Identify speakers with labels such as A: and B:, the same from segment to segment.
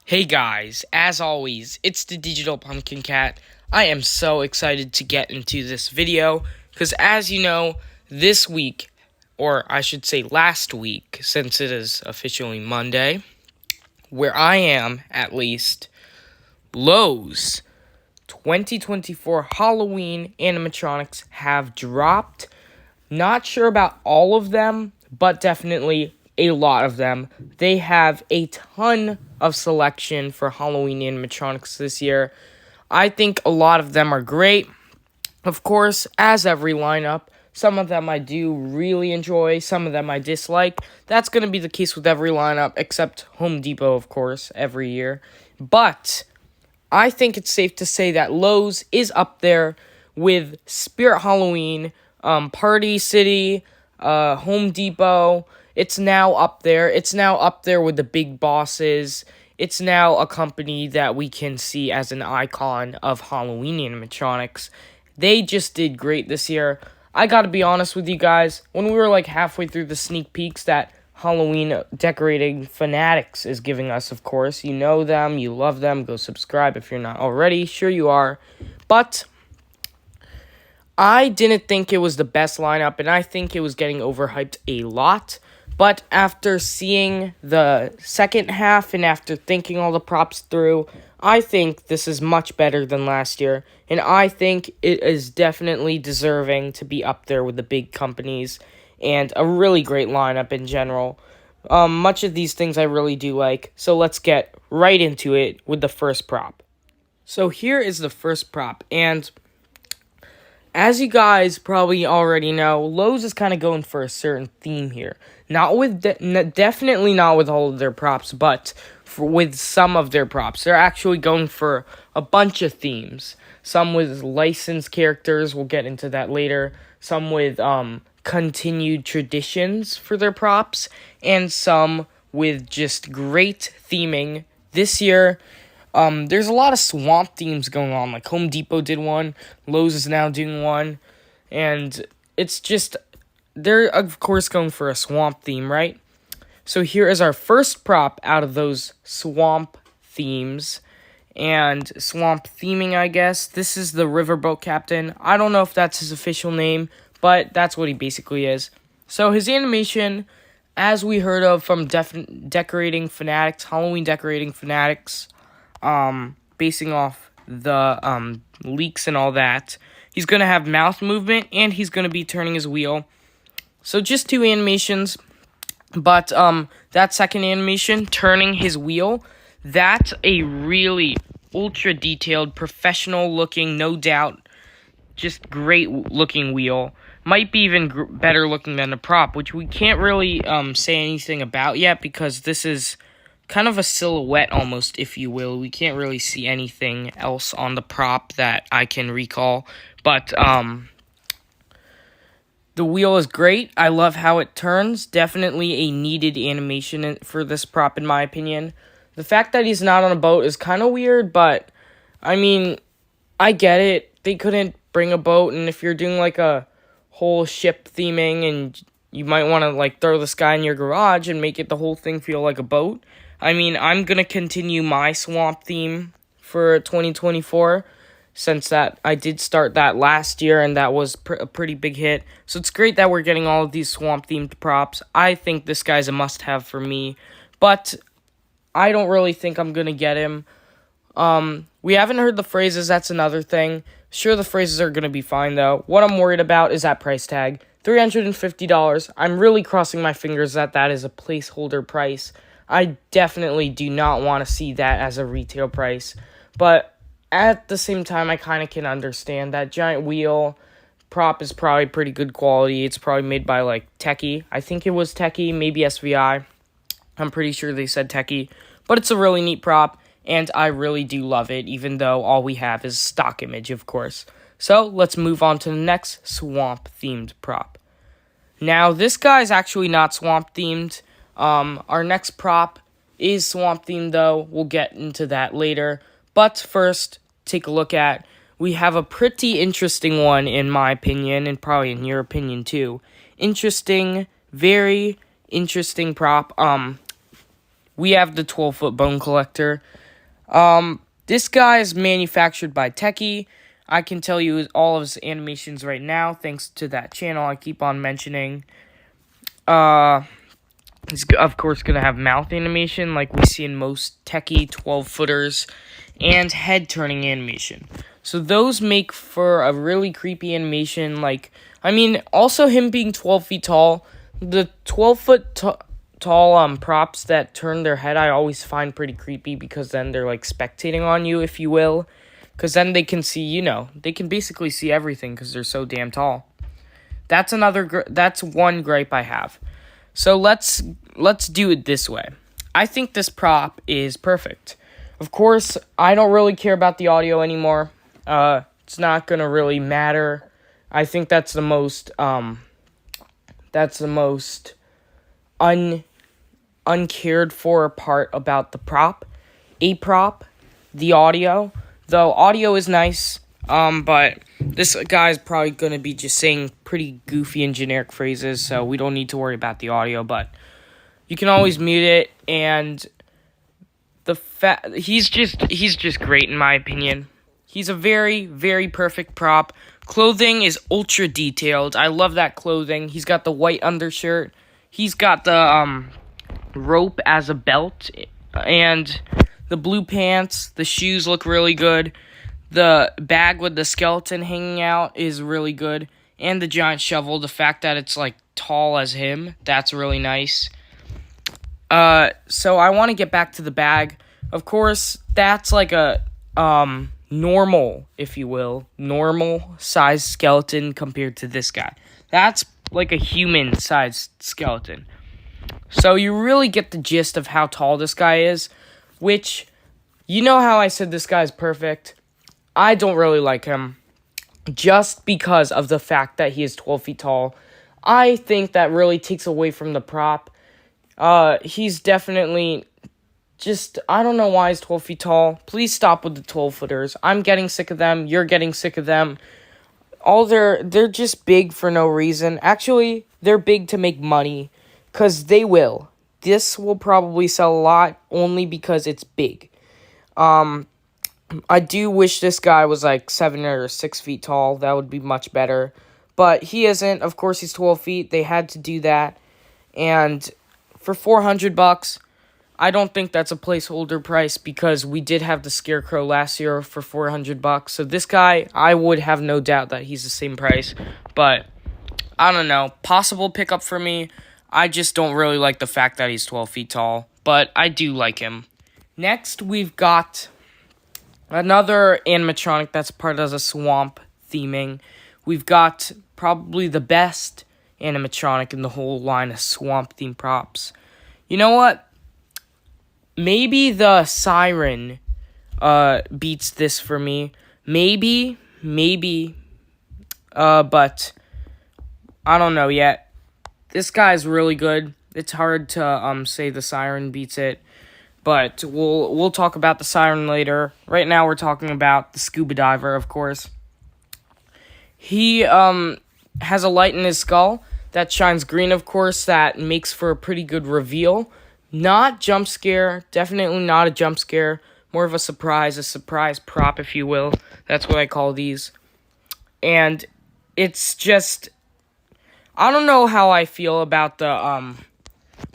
A: Hey guys, as always, it's the Digital Pumpkin Cat. I am so excited to get into this video because, as you know, this week, or I should say last week, since it is officially Monday, where I am at least, Lowe's 2024 Halloween animatronics have dropped. Not sure about all of them, but definitely a lot of them. They have a ton of selection for Halloween animatronics this year. I think a lot of them are great. Of course, as every lineup, some of them I do really enjoy, some of them I dislike. That's going to be the case with every lineup, except Home Depot, of course, every year. But I think it's safe to say that Lowe's is up there with Spirit Halloween, Party City, Home Depot. It's now up there. It's now up there with the big bosses. It's now a company that we can see as an icon of Halloween animatronics. They just did great this year. I gotta be honest with you guys, when we were like halfway through the sneak peeks that Halloween Decorating Fanatics is giving us, of course, you know them, you love them, go subscribe if you're not already, sure you are, but I didn't think it was the best lineup, and I think it was getting overhyped a lot. But after seeing the second half and after thinking all the props through, I think this is much better than last year. And I think it is definitely deserving to be up there with the big companies and a really great lineup in general. Much of these things I really do like. So let's get right into it with the first prop. So here is the first prop. And as you guys probably already know, Lowe's is kind of going for a certain theme here. Not with definitely not with all of their props, but with some of their props. They're actually going for a bunch of themes. Some with licensed characters, we'll get into that later. Some with continued traditions for their props, and some with just great theming. This year, there's a lot of swamp themes going on. Like Home Depot did one, Lowe's is now doing one, and it's just, they're of course going for a swamp theme, right? So here is our first prop out of those swamp themes, and swamp theming, I guess. This is the Riverboat Captain. I don't know if that's his official name, but that's what he basically is. So his animation, as we heard of from Decorating Fanatics, Halloween Decorating Fanatics, basing off the leaks and all that, he's going to have mouth movement, and he's going to be turning his wheel. So just two animations, but that second animation, turning his wheel, that's a really ultra detailed, professional looking, no doubt, just great looking wheel. Might be even better looking than the prop, which we can't really say anything about yet because this is kind of a silhouette almost, if you will. We can't really see anything else on the prop that I can recall, but the wheel is great. I love how it turns. Definitely a needed animation for this prop, in my opinion. The fact that he's not on a boat is kind of weird, but, I mean, I get it. They couldn't bring a boat, and if you're doing, like, a whole ship theming, and you might want to, like, throw this guy in your garage and make it the whole thing feel like a boat. I mean, I'm going to continue my swamp theme for 2024, since that I did start that last year, and that was a pretty big hit. So it's great that we're getting all of these swamp-themed props. I think this guy's a must-have for me, but I don't really think I'm going to get him. We haven't heard the phrases, that's another thing. Sure, the phrases are going to be fine, though. What I'm worried about is that price tag, $350. I'm really crossing my fingers that that is a placeholder price. I definitely do not want to see that as a retail price, but at the same time, I kind of can understand that giant wheel prop is probably pretty good quality. It's probably made by, like, Techie. I think it was Techie, maybe SVI. I'm pretty sure they said Techie. But it's a really neat prop, and I really do love it, even though all we have is stock image, of course. So, let's move on to the next swamp-themed prop. Now, this guy's actually not swamp-themed. Our next prop is swamp-themed, though. We'll get into that later. But first, take a look at, we have a pretty interesting one in my opinion, and probably in your opinion too. Interesting, very interesting prop. we have the 12-foot bone collector. This guy is manufactured by Techie. I can tell you all of his animations right now, thanks to that channel I keep on mentioning. He's, of course, going to have mouth animation like we see in most Techie 12-footers, and head-turning animation. So those make for a really creepy animation. Also him being 12 feet tall, the 12-foot tall props that turn their head I always find pretty creepy, because then they're like spectating on you, if you will, because then they can see, they can basically see everything because they're so damn tall. That's one gripe I have. So let's do it this way. I think this prop is perfect. Of course, I don't really care about the audio anymore. It's not gonna really matter. I think that's the most uncared for part about the prop. The audio. Though audio is nice, but this guy's probably gonna be just saying pretty goofy and generic phrases, so we don't need to worry about the audio, but you can always mute it, and he's just great in my opinion. He's a very, very perfect prop. Clothing is ultra detailed. I love that clothing. He's got the white undershirt. He's got the rope as a belt, and the blue pants. The shoes look really good. The bag with the skeleton hanging out is really good, and the giant shovel. The fact that it's like tall as him, that's really nice. So I want to get back to the bag. Of course, that's like a normal, if you will, normal size skeleton compared to this guy. That's like a human sized skeleton. So you really get the gist of how tall this guy is, which, you know how I said this guy's perfect? I don't really like him just because of the fact that he is 12 feet tall. I think that really takes away from the prop. He's definitely I don't know why he's 12 feet tall. Please stop with the 12-footers. I'm getting sick of them. You're getting sick of them. They're just big for no reason. Actually, they're big to make money, because they will. This will probably sell a lot only because it's big. I do wish this guy was like 7 or 6 feet tall. That would be much better. But he isn't. Of course, he's 12 feet. They had to do that. And for $400, I don't think that's a placeholder price, because we did have the Scarecrow last year for $400. So this guy, I would have no doubt that he's the same price. But I don't know. Possible pickup for me. I just don't really like the fact that he's 12 feet tall. But I do like him. Next, we've got another animatronic that's part of the swamp theming. We've got probably the best animatronic in the whole line of swamp theme props. You know what? Maybe the siren beats this for me. Maybe, but I don't know yet. This guy's really good. It's hard to say the siren beats it, but we'll talk about the siren later. Right now we're talking about the scuba diver, of course. He has a light in his skull that shines green, of course, that makes for a pretty good reveal. Not jump scare, definitely not a jump scare, more of a surprise prop, if you will. That's what I call these. And it's just, I don't know how I feel about the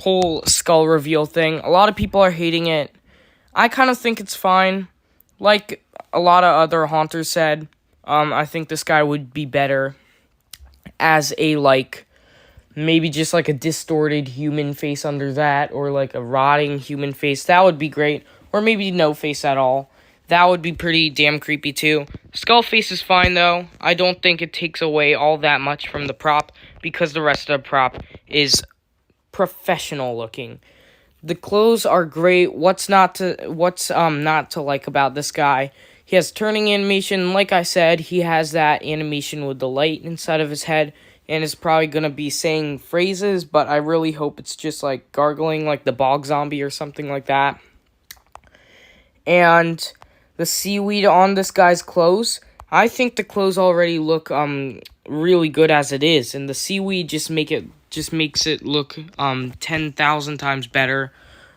A: whole skull reveal thing. A lot of people are hating it. I kind of think it's fine. Like a lot of other haunters said, I think this guy would be better as a, maybe just like a distorted human face under that, or like a rotting human face. That would be great. Or maybe no face at all. That would be pretty damn creepy too. Skull face is fine though. I don't think it takes away all that much from the prop, because the rest of the prop is professional looking. The clothes are great. What's not to like about this guy? He has turning animation. Like I said, he has that animation with the light inside of his head, and is probably going to be saying phrases, but I really hope it's just like gargling like the bog zombie or something like that. And the seaweed on this guy's clothes, I think the clothes already look really good as it is, and the seaweed just makes it look 10,000 times better.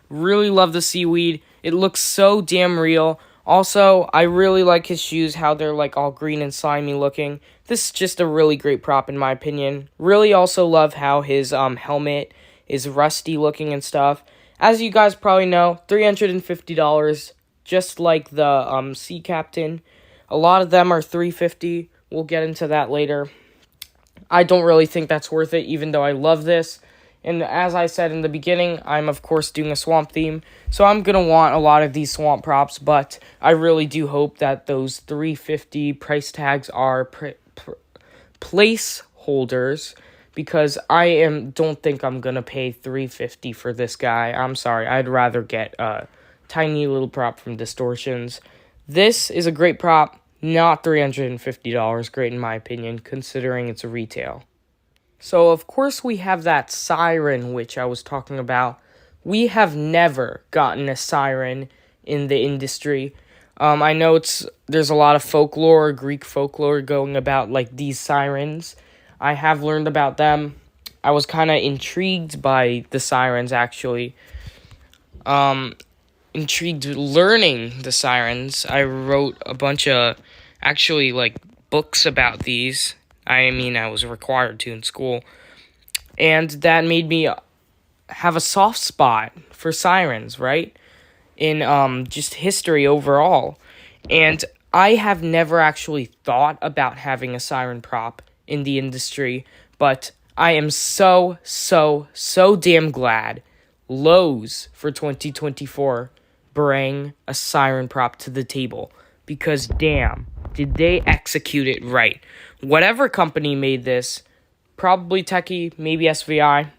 A: Really love the seaweed. It looks so damn real. Also, I really like his shoes, how they're like all green and slimy looking. This is just a really great prop in my opinion. Really also love how his helmet is rusty looking and stuff. As you guys probably know, $350, just like the Sea Captain. A lot of them are $350. We'll get into that later. I don't really think that's worth it, even though I love this. And as I said in the beginning, I'm of course doing a swamp theme, so I'm going to want a lot of these swamp props, but I really do hope that those $350 price tags are placeholders, because don't think I'm going to pay $350 for this guy. I'm sorry, I'd rather get a tiny little prop from Distortions. This is a great prop, not $350, great in my opinion, considering it's a retail. So, of course, we have that siren, which I was talking about. We have never gotten a siren in the industry. I know there's a lot of folklore, Greek folklore, going about, like, these sirens. I have learned about them. I was kind of intrigued by the sirens, actually. Intrigued learning the sirens. I wrote a bunch of, actually, like, books about these. I mean, I was required to in school. And that made me have a soft spot for sirens, right? In just history overall. And I have never actually thought about having a siren prop in the industry, but I am so damn glad Lowe's for 2024 bring a siren prop to the table, because damn, did they execute it right. Whatever company made this, probably Techie, maybe SVI,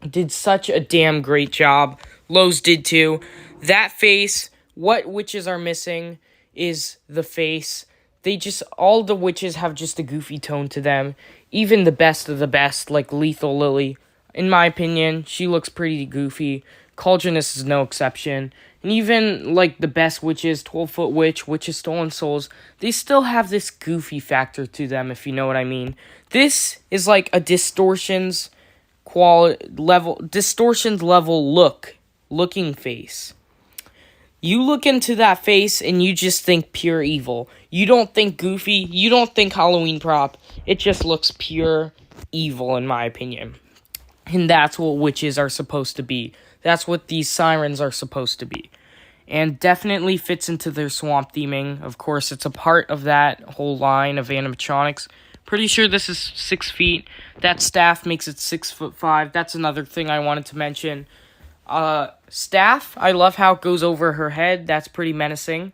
A: did such a damn great job. Lowe's did too. That face, what witches are missing is the face. All the witches have just a goofy tone to them. Even the best of the best, like Lethal Lily, in my opinion, she looks pretty goofy. Cauldroness is no exception. And even, like, the best witches, 12-Foot Witch, Witch of Stolen Souls, they still have this goofy factor to them, if you know what I mean. This is like a distortions level looking face. You look into that face and you just think pure evil. You don't think goofy, you don't think Halloween prop. It just looks pure evil, in my opinion. And that's what witches are supposed to be. That's what these sirens are supposed to be. And definitely fits into their swamp theming. Of course, it's a part of that whole line of animatronics. Pretty sure this is 6 feet. That staff makes it 6'5". That's another thing I wanted to mention. Staff, I love how it goes over her head. That's pretty menacing.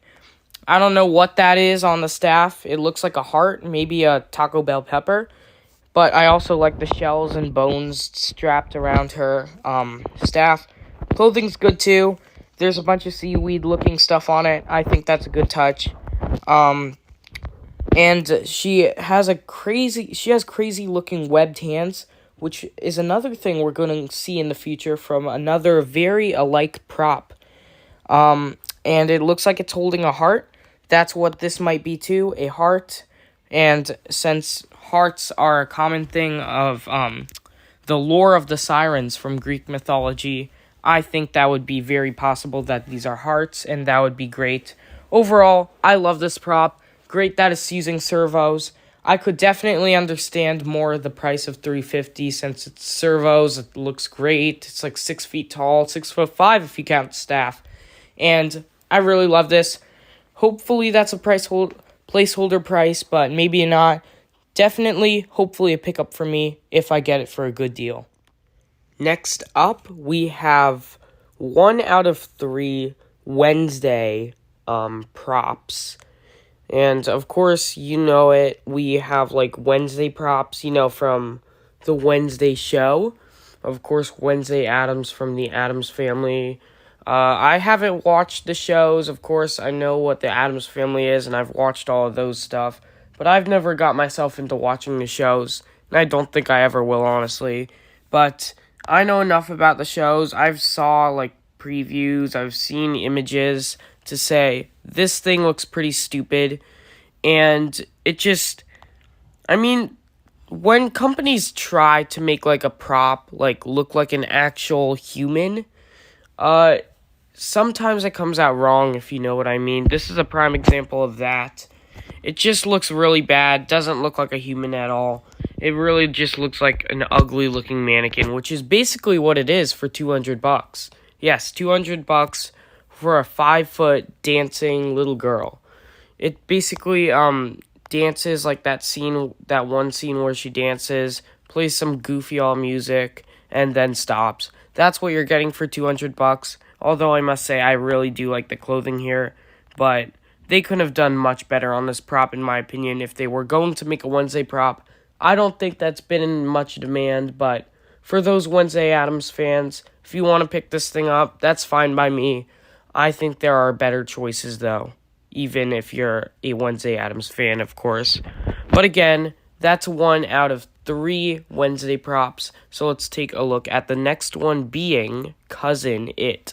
A: I don't know what that is on the staff. It looks like a heart, maybe a Taco Bell pepper. But I also like the shells and bones strapped around her staff. Clothing's good too. There's a bunch of seaweed-looking stuff on it. I think that's a good touch. And she has crazy-looking webbed hands, which is another thing we're going to see in the future from another very alike prop. And it looks like it's holding a heart. That's what this might be too, a heart. And since hearts are a common thing of the lore of the sirens from Greek mythology, I think that would be very possible that these are hearts, and that would be great. Overall, I love this prop. Great that it's using servos. I could definitely understand more the price of $350 since it's servos. It looks great. It's like 6 feet tall, 6'5" if you count the staff. And I really love this. Hopefully that's a placeholder price, but maybe not. Definitely, hopefully a pickup for me if I get it for a good deal. Next up, we have 1 out of 3 Wednesday props. And, of course, you know it. We have, like, Wednesday props, from the Wednesday show. Of course, Wednesday Addams from the Addams Family. I haven't watched the shows. Of course, I know what the Addams Family is, and I've watched all of those stuff. But I've never got myself into watching the shows, and I don't think I ever will, honestly. But I know enough about the shows. I've saw, like, previews. I've seen images to say, this thing looks pretty stupid. And it just, when companies try to make, like, a prop, like, look like an actual human, Uh, Sometimes it comes out wrong, if you know what I mean. This is a prime example of that. It just looks really bad, doesn't look like a human at all. It really just looks like an ugly looking mannequin, which is basically what it is for $200. Yes, $200 for a 5-foot dancing little girl. It basically dances like that one scene where she dances, plays some goofy all music, and then stops. That's what you're getting for $200. Although I must say I really do like the clothing here, but they couldn't have done much better on this prop in my opinion if they were going to make a Wednesday prop. I don't think that's been in much demand, but for those Wednesday Addams fans, if you want to pick this thing up, that's fine by me. I think there are better choices though, even if you're a Wednesday Addams fan, of course. But again, that's 1 out of 3 Wednesday props. So let's take a look at the next one being Cousin It.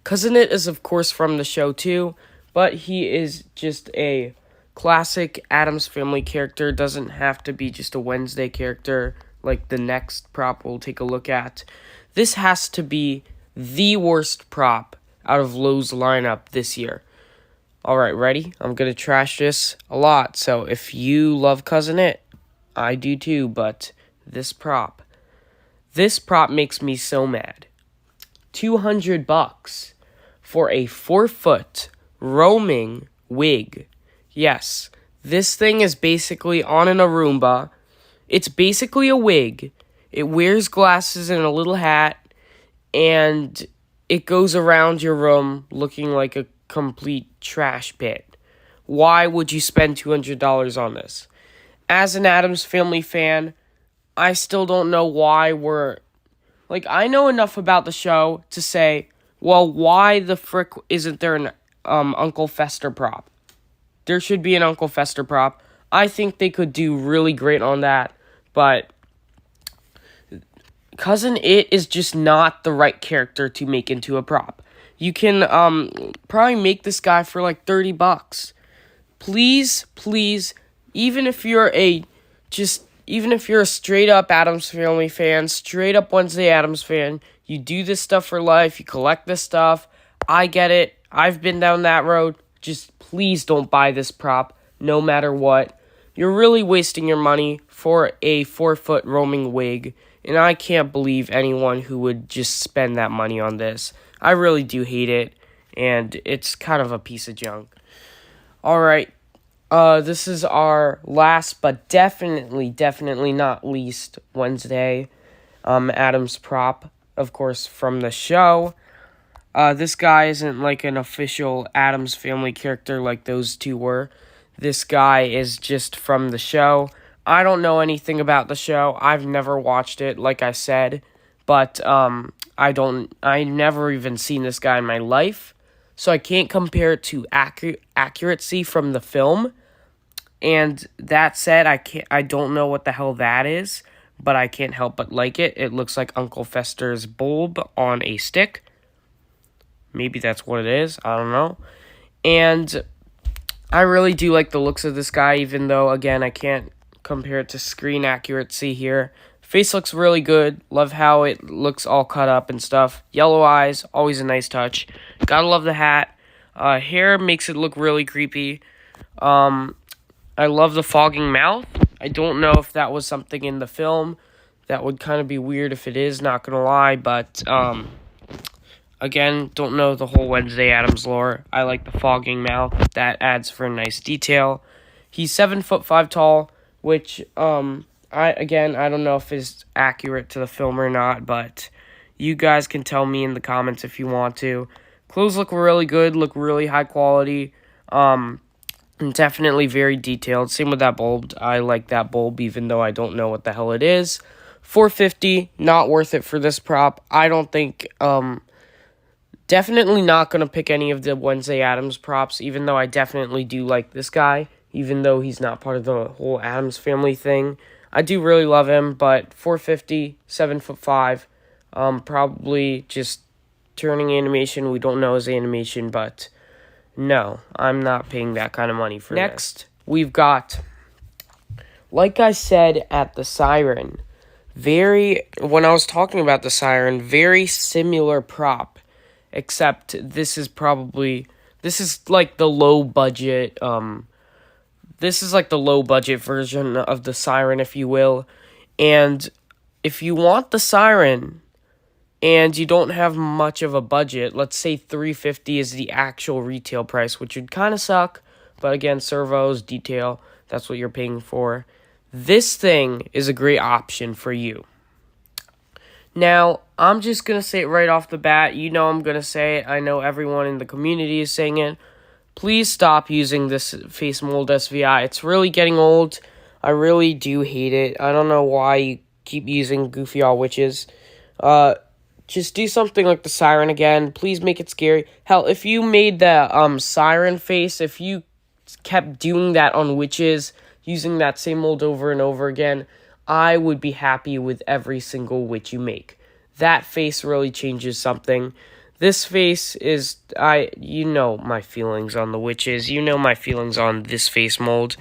A: Cousin It is, of course, from the show too, but he is just a classic Addams Family character. Doesn't have to be just a Wednesday character like the next prop we'll take a look at. This has to be the worst prop out of Lowe's lineup this year. Alright, ready? I'm going to trash this a lot, so if you love Cousin It, I do too, but this prop makes me so mad. $200 for a 4-foot roaming wig. Yes, this thing is basically on an Roomba. It's basically a wig. It wears glasses and a little hat, and it goes around your room looking like a complete trash pit. Why would you spend $200 on this? As an Addams Family fan, I still don't know why I know enough about the show to say, well, why the frick isn't there an Uncle Fester prop? There should be an Uncle Fester prop. I think they could do really great on that, but Cousin It is just not the right character to make into a prop. You can probably make this guy for like $30. Please, even if you're a straight up Addams Family fan, straight up Wednesday Addams fan, you do this stuff for life, you collect this stuff, I get it, I've been down that road, just please don't buy this prop, no matter what. You're really wasting your money for a 4-foot roaming wig, and I can't believe anyone who would just spend that money on this. I really do hate it, and it's kind of a piece of junk. Alright, this is our last, but definitely not least Wednesday Addams prop, of course, from the show. This guy isn't like an official Addams Family character like those two were. This guy is just from the show. I don't know anything about the show. I've never watched it, like I said, but I never even seen this guy in my life, so I can't compare it to accuracy from the film. And that said, I don't know what the hell that is, but I can't help but like it. It looks like Uncle Fester's bulb on a stick. Maybe that's what it is. I don't know. And I really do like the looks of this guy, even though, again, I can't compare it to screen accuracy here. Face looks really good. Love how it looks all cut up and stuff. Yellow eyes, always a nice touch. Gotta love the hat. Hair makes it look really creepy. I love the fogging mouth. I don't know if that was something in the film. That would kind of be weird if it is, not gonna lie. But, again, don't know the whole Wednesday Addams lore. I like the fogging mouth. That adds for a nice detail. He's 7'5" tall, which, I don't know if it's accurate to the film or not, but you guys can tell me in the comments if you want to. Clothes look really good, look really high quality, and definitely very detailed. Same with that bulb. I like that bulb, even though I don't know what the hell it is. $450, not worth it for this prop. I don't think, definitely not going to pick any of the Wednesday Addams props, even though I definitely do like this guy, even though he's not part of the whole Addams Family thing. I do really love him, but $450, 7'5", probably just turning animation. We don't know his animation, but no, I'm not paying that kind of money for Next, we've got, like I said at the Siren, when I was talking about the siren, very similar prop, except this is like the low budget, this is like the low budget version of the siren, if you will. And if you want the siren and you don't have much of a budget, let's say $350 is the actual retail price, which would kind of suck, but again, servos, detail, that's what you're paying for. This thing is a great option for you. Now, I'm just going to say it right off the bat. You know I'm going to say it. I know everyone in the community is saying it. Please stop using this face mold SVI. It's really getting old. I really do hate it. I don't know why you keep using Goofy All Witches. Just do something like the siren again. Please make it scary. Hell, if you made the siren face, if you kept doing that on witches, using that same mold over and over again, I would be happy with every single witch you make. That face really changes something. This face is, you know my feelings on the witches. You know my feelings on this face mold.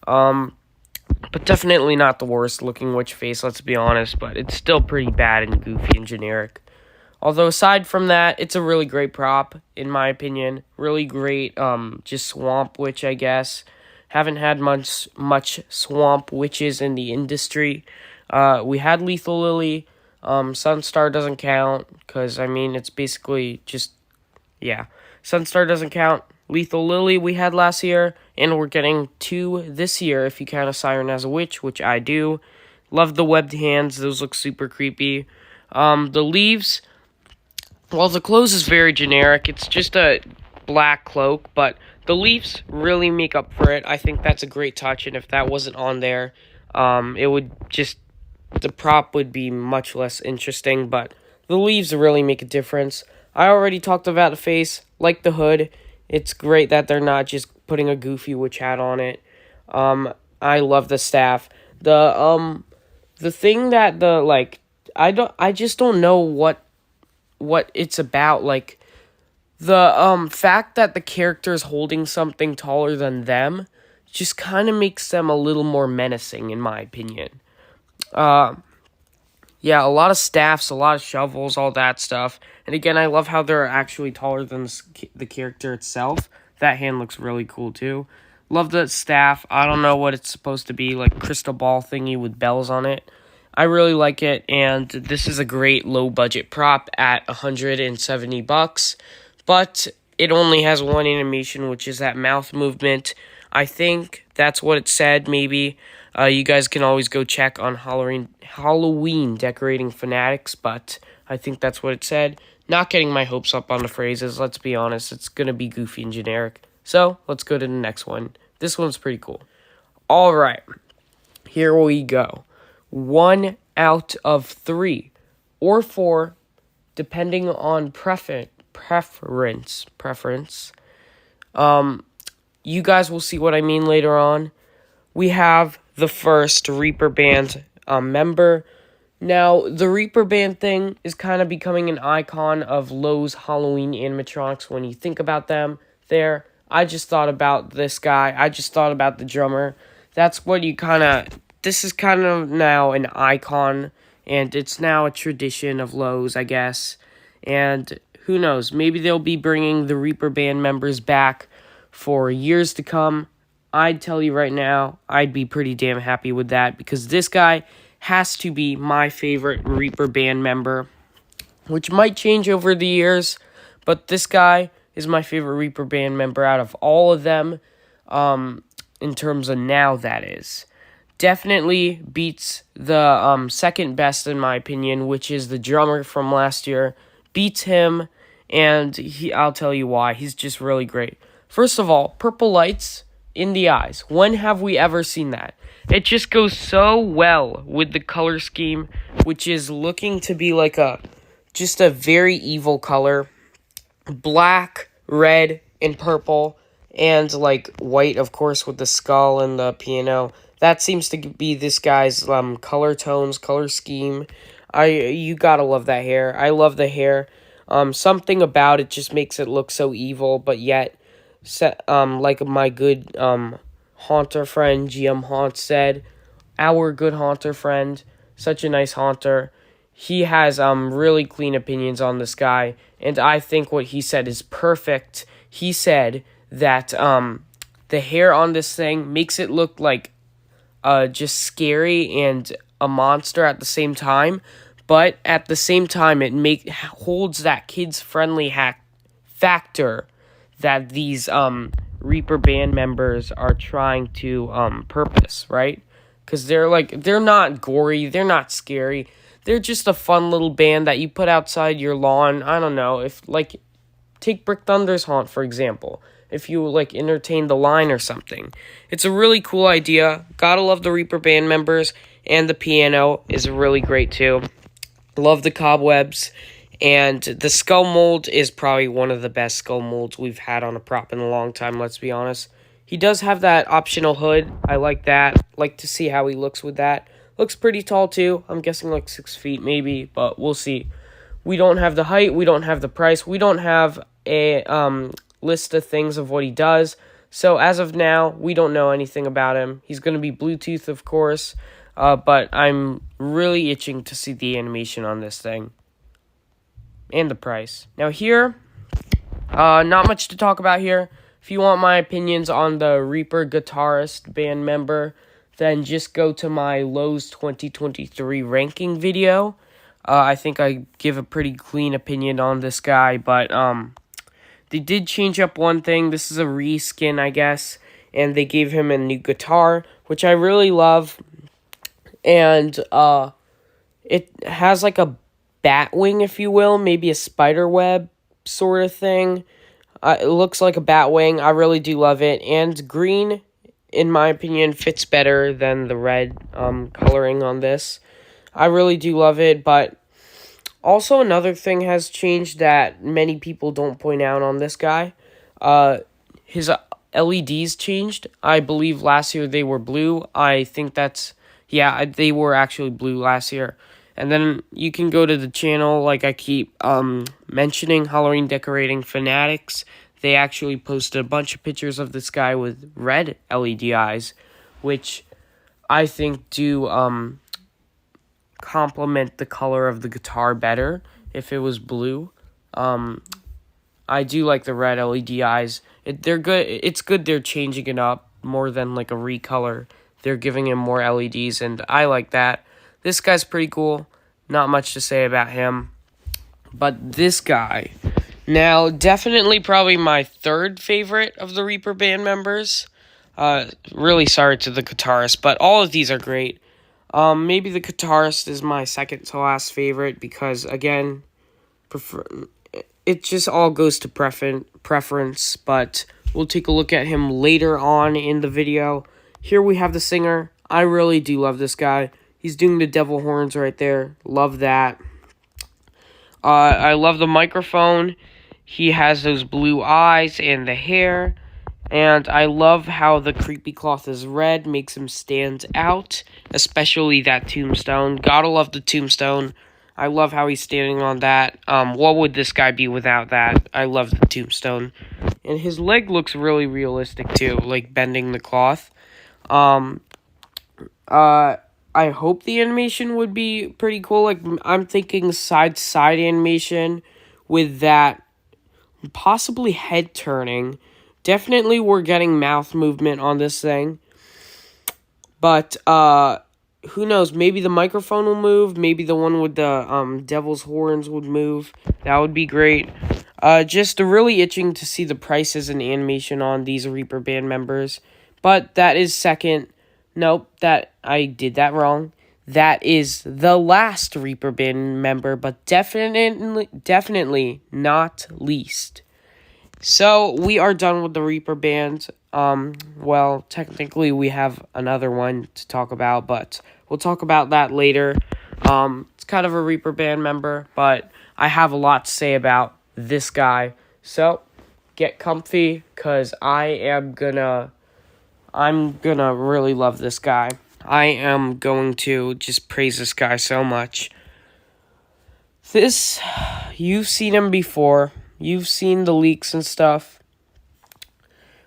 A: But definitely not the worst looking witch face, let's be honest. But it's still pretty bad and goofy and generic. Although aside from that, it's a really great prop, in my opinion. Really great, just swamp witch, I guess. Haven't had much swamp witches in the industry. We had Lethal Lily. Sunstar doesn't count, because, I mean, it's basically just, yeah. Sunstar doesn't count. Lethal Lily we had last year, and we're getting 2 this year, if you count a siren as a witch, which I do. Love the webbed hands. Those look super creepy. The leaves, well, the clothes is very generic. It's just a black cloak, but the leaves really make up for it. I think that's a great touch, and if that wasn't on there, it would just, the prop would be much less interesting, but the leaves really make a difference. I already talked about the face, like the hood. It's great that they're not just putting a goofy witch hat on it. I love the staff. The thing that I just don't know what it's about. Like, the fact that the character is holding something taller than them just kind of makes them a little more menacing, in my opinion. Yeah, a lot of staffs, a lot of shovels, all that stuff. And again, I love how they're actually taller than the character itself. That hand looks really cool, too. Love the staff. I don't know what it's supposed to be, like crystal ball thingy with bells on it. I really like it, and this is a great low-budget prop at $170. But it only has one animation, which is that mouth movement. I think that's what it said, maybe. You guys can always go check on Halloween decorating fanatics, but I think that's what it said. Not getting my hopes up on the phrases, let's be honest. It's going to be goofy and generic. So, let's go to the next one. This one's pretty cool. Alright, here we go. 1 out of 3 or 4, depending on preference. You guys will see what I mean later on. We have the first Reaper Band member. Now, the Reaper Band thing is kind of becoming an icon of Lowe's Halloween animatronics when you think about them there. I just thought about this guy. I just thought about the drummer. That's what you kind of... This is kind of now an icon, and it's now a tradition of Lowe's, I guess. And who knows, maybe they'll be bringing the Reaper Band members back for years to come. I'd tell you right now, I'd be pretty damn happy with that, because this guy has to be my favorite Reaper Band member, which might change over the years, but this guy is my favorite Reaper Band member out of all of them, in terms of now, that is. Definitely beats the second best, in my opinion, which is the drummer from last year. Beats him, and I'll tell you why. He's just really great. First of all, purple lights in the eyes. When have we ever seen that? It just goes so well with the color scheme, which is looking to be like just a very evil color. Black, red, and purple, and like white, of course, with the skull and the piano. That seems to be this guy's color tones, color scheme. You gotta love that hair. I love the hair. Something about it just makes it look so evil, but yet, like my good Haunter friend GM Haunt said, our good Haunter friend such a nice haunter. He has really clean opinions on this guy, and I think what he said is perfect. He said that the hair on this thing makes it look like just scary and a monster at the same time, but at the same time it holds that kids friendly factor that these Reaper band members are trying to purpose, right? Because they're not gory, they're not scary, they're just a fun little band that you put outside your lawn. I don't know, if take Brick Thunder's haunt for example. If you entertain the line or something, it's a really cool idea. Gotta love the Reaper band members, and the piano is really great too. Love the cobwebs, and the skull mold is probably one of the best skull molds we've had on a prop in a long time. Let's be honest. He does have that optional hood. I like that. Like to see how he looks with that. Looks pretty tall too. I'm guessing 6 feet maybe, but we'll see. We don't have the height. We don't have the price. We don't have a list of things of what he does. So as of now, we don't know anything about him. He's going to be Bluetooth, of course, but I'm really itching to see the animation on this thing. And the price. Now here, not much to talk about here. If you want my opinions on the Reaper guitarist band member, then just go to my Lowe's 2023 ranking video. I think I give a pretty clean opinion on this guy, but they did change up one thing. This is a reskin, I guess, and they gave him a new guitar, which I really love. And it has a bat wing, if you will, maybe a spider web sort of thing. It looks like a bat wing. I really do love it. And green, in my opinion, fits better than the red coloring on this. I really do love it, but also another thing has changed that many people don't point out on this guy. His LEDs changed. I believe last year they were blue. I think they were actually blue last year. And then you can go to the channel, like I keep mentioning, Halloween Decorating Fanatics. They actually posted a bunch of pictures of this guy with red LED eyes, which I think do complement the color of the guitar better if it was blue. I do like the red LED eyes. They're good. It's good they're changing it up more than a recolor. They're giving him more LEDs, and I like that. This guy's pretty cool. Not much to say about him. But this guy, now definitely probably my third favorite of the Reaper band members. Really sorry to the guitarist, but all of these are great. Maybe the guitarist is my second to last favorite because, again, it just all goes to preference, but we'll take a look at him later on in the video. Here we have the singer. I really do love this guy. He's doing the devil horns right there. Love that. I love the microphone. He has those blue eyes and the hair. And I love how the creepy cloth is red, makes him stand out, especially that tombstone. Gotta love the tombstone. I love how he's standing on that. What would this guy be without that? I love the tombstone. And his leg looks really realistic too, bending the cloth. I hope the animation would be pretty cool. I'm thinking side-to-side animation with that possibly head turning. Definitely we're getting mouth movement on this thing. But, who knows? Maybe the microphone will move. Maybe the one with the devil's horns would move. That would be great. Just really itching to see the prices and animation on these Reaper band members. But that is second. Nope, I did that wrong. That is the last Reaper band member, but definitely not least. So, we are done with the Reaper band. Well, technically we have another one to talk about, but we'll talk about that later. It's kind of a Reaper band member, but I have a lot to say about this guy. So, get comfy, because I'm gonna really love this guy. I am going to just praise this guy so much. You've seen him before. You've seen the leaks and stuff.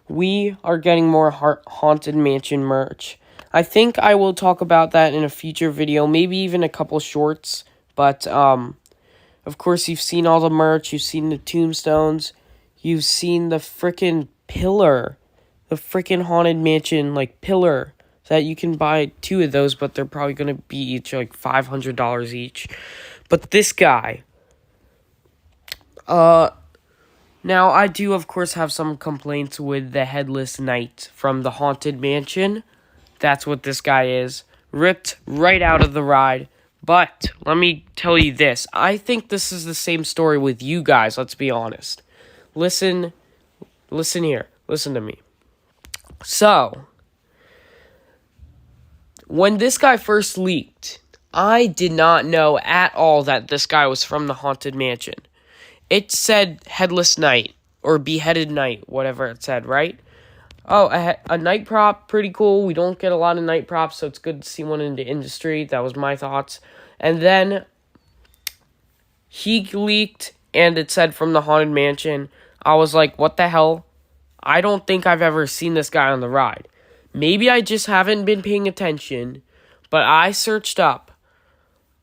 A: We are getting more Haunted Mansion merch. I think I will talk about that in a future video, maybe even a couple shorts. But, of course, you've seen all the merch, you've seen the tombstones, you've seen the frickin' pillar, the frickin' Haunted Mansion, pillar, that you can buy 2 of those, but they're probably going to be each, $500 each. But this guy, now, I do, of course, have some complaints with the Headless Knight from the Haunted Mansion. That's what this guy is. Ripped right out of the ride. But, let me tell you this. I think this is the same story with you guys, let's be honest. Listen here. Listen to me. So, when this guy first leaked, I did not know at all that this guy was from the Haunted Mansion. It said Headless Knight, or Beheaded Knight, whatever it said, right? Oh, a night prop, pretty cool. We don't get a lot of night props, so it's good to see one in the industry. That was my thoughts. And then he leaked, and it said from the Haunted Mansion. I was like, what the hell? I don't think I've ever seen this guy on the ride. Maybe I just haven't been paying attention, but I searched up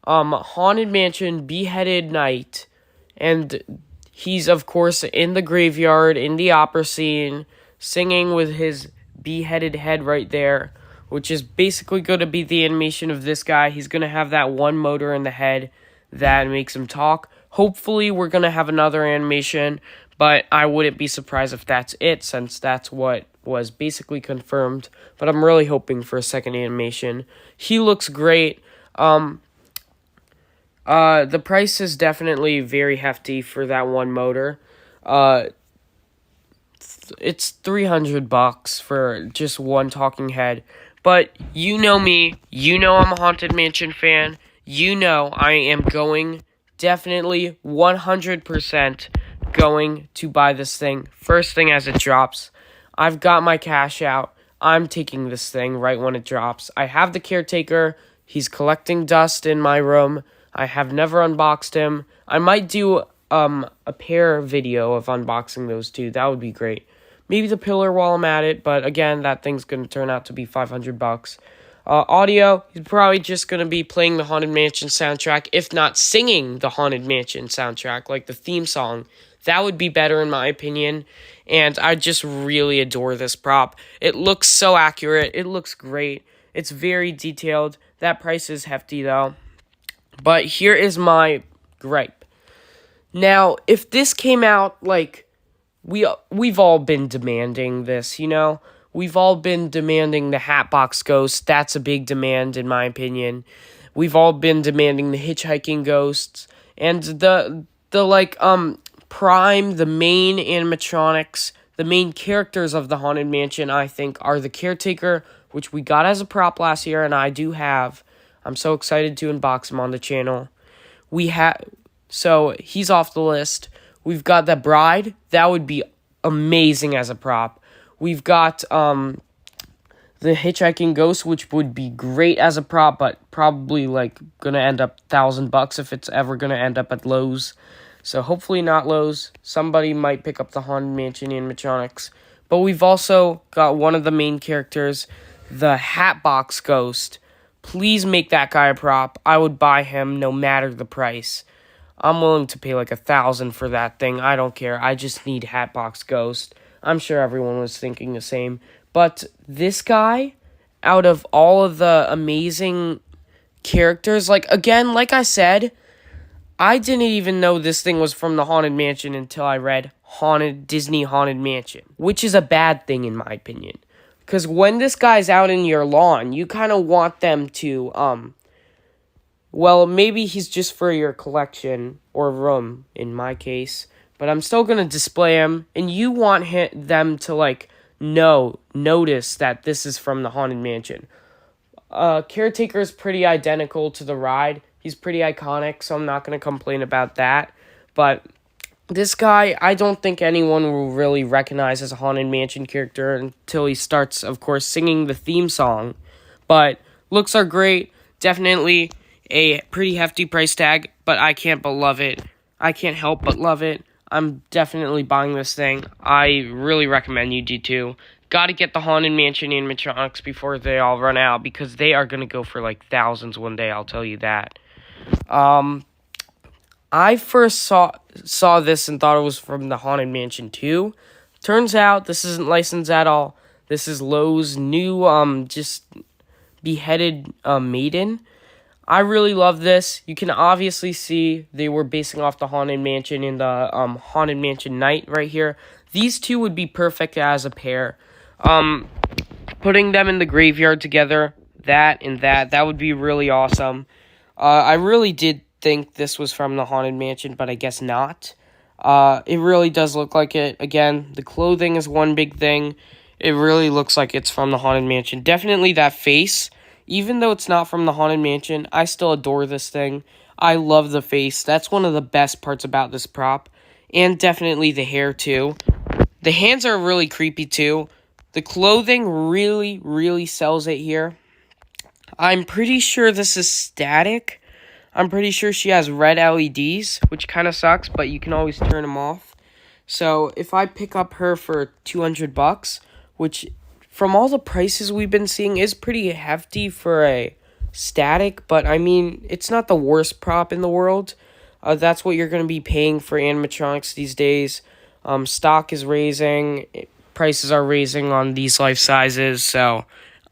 A: Haunted Mansion Beheaded Knight, and he's, of course, in the graveyard, in the opera scene, singing with his beheaded head right there, which is basically going to be the animation of this guy. He's going to have that one motor in the head that makes him talk. Hopefully, we're going to have another animation, but I wouldn't be surprised if that's it, since that's what was basically confirmed. But I'm really hoping for a second animation. He looks great. The price is definitely very hefty for that one motor. It's $300 for just one talking head. But you know me. You know I'm a Haunted Mansion fan. You know I am definitely 100% going to buy this thing first thing as it drops. I've got my cash out. I'm taking this thing right when it drops. I have the caretaker. He's collecting dust in my room. I have never unboxed him. I might do a pair video of unboxing those 2. That would be great. Maybe the pillar while I'm at it, but again, that thing's going to turn out to be $500. Audio, he's probably just going to be playing the Haunted Mansion soundtrack, if not singing the Haunted Mansion soundtrack, like the theme song. That would be better in my opinion, and I just really adore this prop. It looks so accurate. It looks great. It's very detailed. That price is hefty, though. But here is my gripe. Now, if this came out, we've all been demanding this, We've all been demanding the Hatbox Ghost. That's a big demand, in my opinion. We've all been demanding the hitchhiking ghosts. And the Prime, the main animatronics, the main characters of the Haunted Mansion, I think, are the Caretaker, which we got as a prop last year, and I do have. I'm so excited to unbox him on the channel. So he's off the list. We've got the Bride. That would be amazing as a prop. We've got the Hitchhiking Ghost, which would be great as a prop, but probably gonna end up $1,000 if it's ever gonna end up at Lowe's. So hopefully not Lowe's. Somebody might pick up the Haunted Mansion animatronics. But we've also got one of the main characters, the Hatbox Ghost. Please make that guy a prop. I would buy him no matter the price. I'm willing to pay $1,000 for that thing. I don't care. I just need Hatbox Ghost. I'm sure everyone was thinking the same. But this guy, out of all of the amazing characters, like I said, I didn't even know this thing was from the Haunted Mansion until I read Disney Haunted Mansion, which is a bad thing in my opinion. Because when this guy's out in your lawn, you kind of want them to, well, maybe he's just for your collection or room, in my case. But I'm still going to display him, and you want them to, notice that this is from the Haunted Mansion. Caretaker is pretty identical to the ride. He's pretty iconic, so I'm not going to complain about that. But this guy, I don't think anyone will really recognize as a Haunted Mansion character until he starts, of course, singing the theme song. But looks are great. Definitely a pretty hefty price tag, but I can't but love it. I can't help but love it. I'm definitely buying this thing. I really recommend you do too. Gotta get the Haunted Mansion animatronics before they all run out, because they are gonna go for like thousands one day, I'll tell you that. Um, I first saw this and thought it was from the Haunted Mansion 2. Turns out this isn't licensed at all. This is Lowe's new just beheaded maiden. I really love this. You can obviously see they were basing off the Haunted Mansion in the Haunted Mansion Night right here. These two would be perfect as a pair. Putting them in the graveyard together, that and that would be really awesome. I really did think this was from the Haunted Mansion, but I guess not. It really does look like it. Again, the clothing is one big thing. It really looks like it's from the Haunted Mansion. Definitely that face. Even though it's not from the Haunted Mansion, I still adore this thing. I love the face. That's one of the best parts about this prop. And definitely the hair, too. The hands are really creepy, too. The clothing really, really sells it here. I'm pretty sure this is static. I'm pretty sure she has red LEDs, which kind of sucks, but you can always turn them off. So if I pick up her for $200, which from all the prices we've been seeing is pretty hefty for a static, but I mean, it's not the worst prop in the world. That's what you're going to be paying for animatronics these days. Stock is raising, prices are raising on these life sizes, so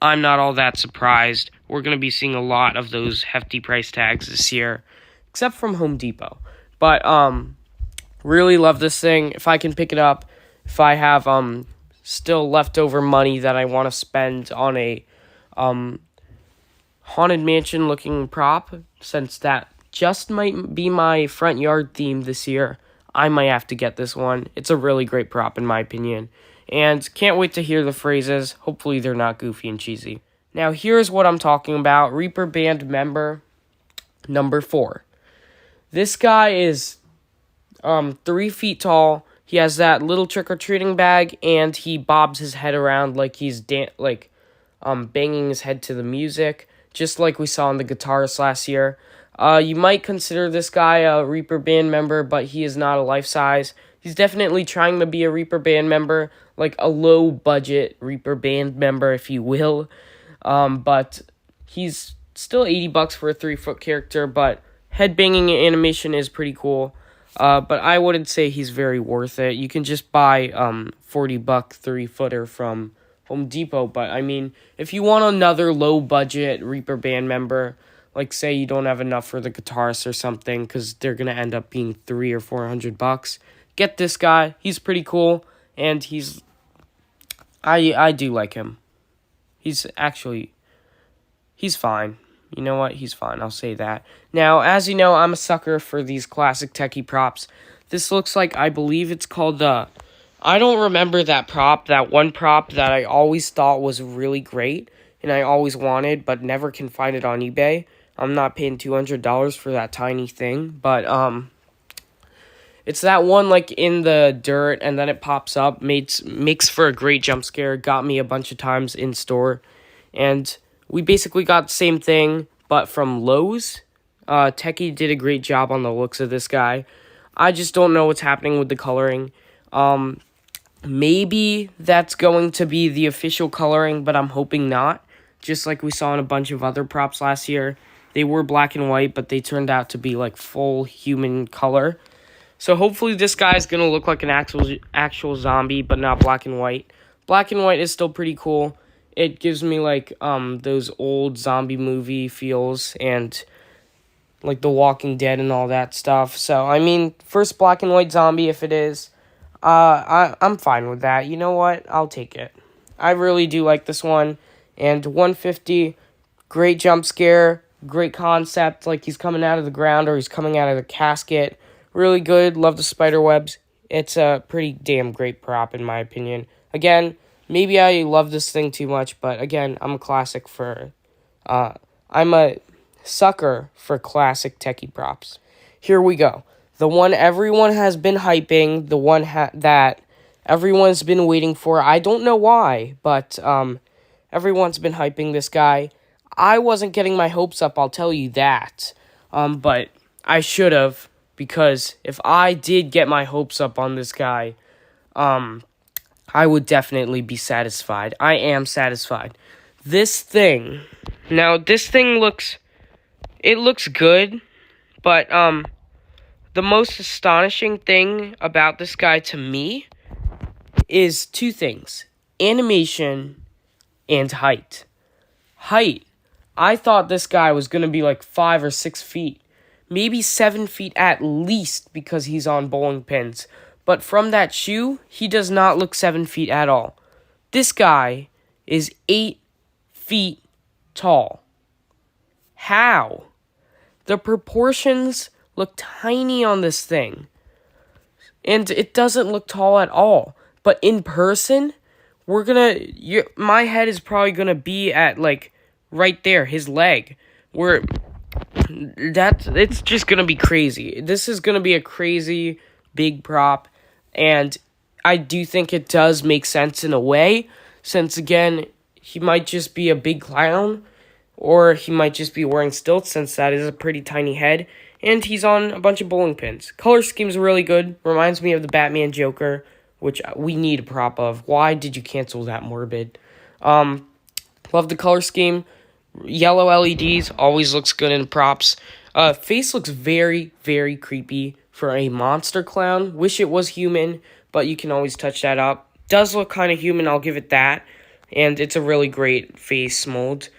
A: I'm not all that surprised. We're going to be seeing a lot of those hefty price tags this year, except from Home Depot. But really love this thing. If I can pick it up, if I have still leftover money that I want to spend on a Haunted Mansion looking prop, since that just might be my front yard theme this year, I might have to get this one. It's a really great prop in my opinion. And can't wait to hear the phrases. Hopefully they're not goofy and cheesy. Now here's what I'm talking about. Reaper Band member number 4. This guy is 3 feet tall. He has that little trick-or-treating bag, and he bobs his head around like he's banging his head to the music, just like we saw in the guitarist last year. You might consider this guy a Reaper Band member, but he is not a life-size. He's definitely trying to be a Reaper Band member, like a low-budget Reaper Band member, if you will. But he's still $80 for a 3-foot character, but headbanging animation is pretty cool. But I wouldn't say he's very worth it. You can just buy $40 3-footer from Home Depot. But I mean, if you want another low budget Reaper Band member, like say you don't have enough for the guitarist or something, because they're gonna end up being $300 or $400, get this guy. He's pretty cool, and I do like him. He's fine. You know what? He's fine. I'll say that. Now, as you know, I'm a sucker for these classic techie props. This looks like, I believe it's called the... I don't remember that prop, that one prop that I always thought was really great, and I always wanted, but never can find it on eBay. I'm not paying $200 for that tiny thing, but, it's that one, like, in the dirt, and then it pops up, makes for a great jump scare, got me a bunch of times in store, and... we basically got the same thing, but from Lowe's. Techie did a great job on the looks of this guy. I just don't know what's happening with the coloring. Maybe that's going to be the official coloring, but I'm hoping not. Just like we saw in a bunch of other props last year. They were black and white, but they turned out to be like full human color. So hopefully this guy's going to look like an actual zombie, but not black and white. Black and white is still pretty cool. It gives me, like, those old zombie movie feels and, like, The Walking Dead and all that stuff. So, I mean, first black and white zombie, if it is, I'm fine with that. You know what? I'll take it. I really do like this one. And 150, great jump scare, great concept, like he's coming out of the ground or he's coming out of the casket. Really good. Love the spider webs. It's a pretty damn great prop, in my opinion. Again... maybe I love this thing too much, but again, I'm a sucker for classic techie props. Here we go. The one everyone has been hyping, the one that everyone's been waiting for. I don't know why, but everyone's been hyping this guy. I wasn't getting my hopes up, I'll tell you that. But I should have. because if I did get my hopes up on this guy, I would definitely be satisfied. I am satisfied. This thing looks good, but the most astonishing thing about this guy to me is two things: animation and height. Height. I thought this guy was going to be like 5 or 6 feet, maybe 7 feet at least, because he's on bowling pins. But from that shoe, he does not look 7 feet at all. This guy is 8 feet tall. How? The proportions look tiny on this thing, and it doesn't look tall at all. But in person, my head is probably gonna be at like right there, his leg, where it's just gonna be crazy. This is gonna be a crazy big prop, and I do think it does make sense in a way, since again, he might just be a big clown, or he might just be wearing stilts, since that is a pretty tiny head, and he's on a bunch of bowling pins. Color scheme's really good, reminds me of the Batman Joker, which we need a prop of. Why did you cancel that, Morbid? Love the color scheme. Yellow LEDs always looks good in props. Face looks very, very creepy for a monster clown. Wish it was human, but you can always touch that up. Does look kind of human, I'll give it that. And it's a really great face mold.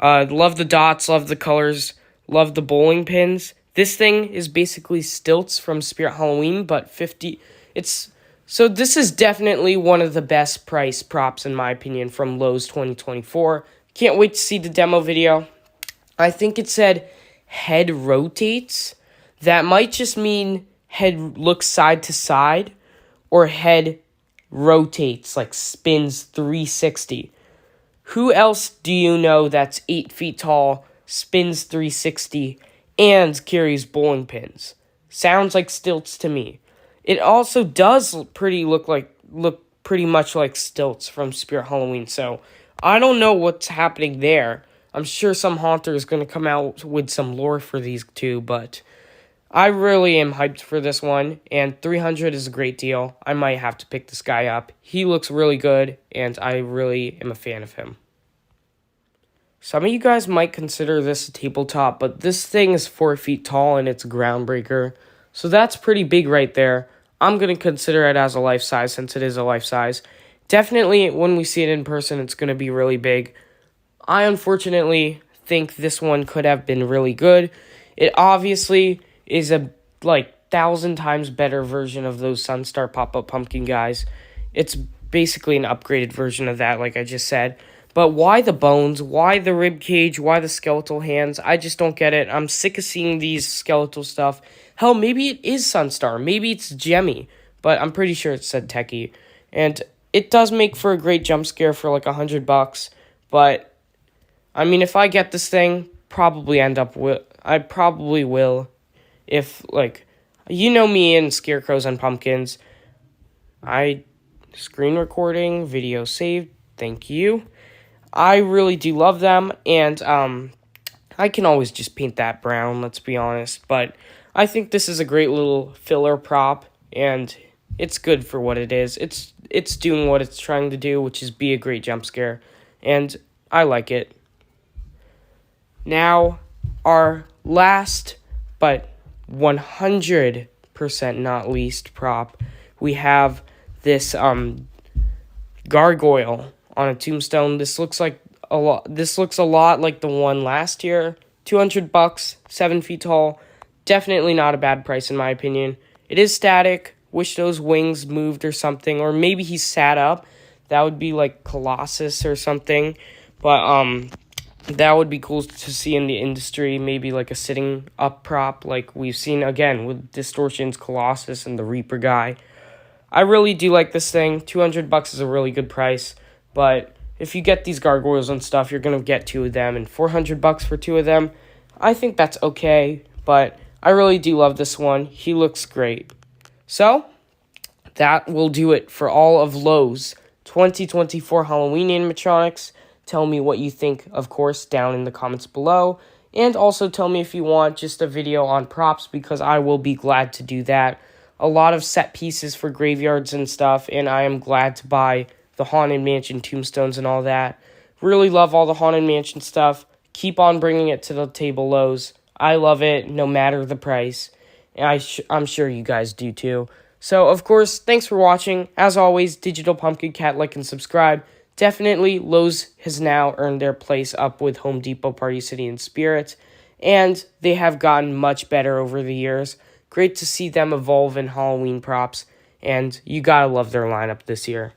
A: Love the dots, love the colors, love the bowling pins. This thing is basically stilts from Spirit Halloween, but 50... So this is definitely one of the best price props, in my opinion, from Lowe's 2024. Can't wait to see the demo video. I think it said head rotates. That might just mean head looks side to side, or head rotates, like spins 360. Who else do you know that's 8 feet tall, spins 360, and carries bowling pins? Sounds like stilts to me. It also does look pretty much like stilts from Spirit Halloween, so I don't know what's happening there. I'm sure some haunter is going to come out with some lore for these two, but I really am hyped for this one, and 300 is a great deal. I might have to pick this guy up. He looks really good, and I really am a fan of him. Some of you guys might consider this a tabletop, but this thing is 4 feet tall, and it's a groundbreaker. So that's pretty big right there. I'm going to consider it as a life size, since it is a life size. Definitely, when we see it in person, it's going to be really big. I unfortunately think this one could have been really good. It obviously is a 1,000 times better version of those Sunstar pop-up pumpkin guys. It's basically an upgraded version of that, like I just said. But why the bones? Why the rib cage? Why the skeletal hands? I just don't get it. I'm sick of seeing these skeletal stuff. Hell, maybe it is Sunstar. Maybe it's Gemmy. But I'm pretty sure it said Techie. And it does make for a great jump scare for like $100. But, I mean, if I get this thing, I probably will. If, you know me and Scarecrows and Pumpkins. Screen recording, video saved. Thank you. I really do love them, and I can always just paint that brown, let's be honest, but I think this is a great little filler prop, and it's good for what it is. It's doing what it's trying to do, which is be a great jump scare, and I like it. Now, our last, but 100% not least prop, we have this gargoyle on a tombstone. This looks a lot like the one last year. $200, 7 feet tall. Definitely not a bad price in my opinion. It is static. Wish those wings moved or something, or maybe he sat up. That would be like Colossus or something. But that would be cool to see in the industry. Maybe like a sitting up prop, like we've seen again with Distortion's Colossus and the Reaper guy. I really do like this thing. $200 is a really good price. But if you get these gargoyles and stuff, you're going to get 2 of them. And $400 for 2 of them, I think that's okay. But I really do love this one. He looks great. So, that will do it for all of Lowe's 2024 Halloween animatronics. Tell me what you think, of course, down in the comments below. And also tell me if you want just a video on props, because I will be glad to do that. A lot of set pieces for graveyards and stuff, and I am glad to buy the Haunted Mansion tombstones and all that. Really love all the Haunted Mansion stuff. Keep on bringing it to the table, Lowe's. I love it no matter the price. And I'm sure you guys do too. So, of course, thanks for watching. As always, Digital Pumpkin Cat, like and subscribe. Definitely, Lowe's has now earned their place up with Home Depot, Party City, and Spirit. And they have gotten much better over the years. Great to see them evolve in Halloween props. And you gotta love their lineup this year.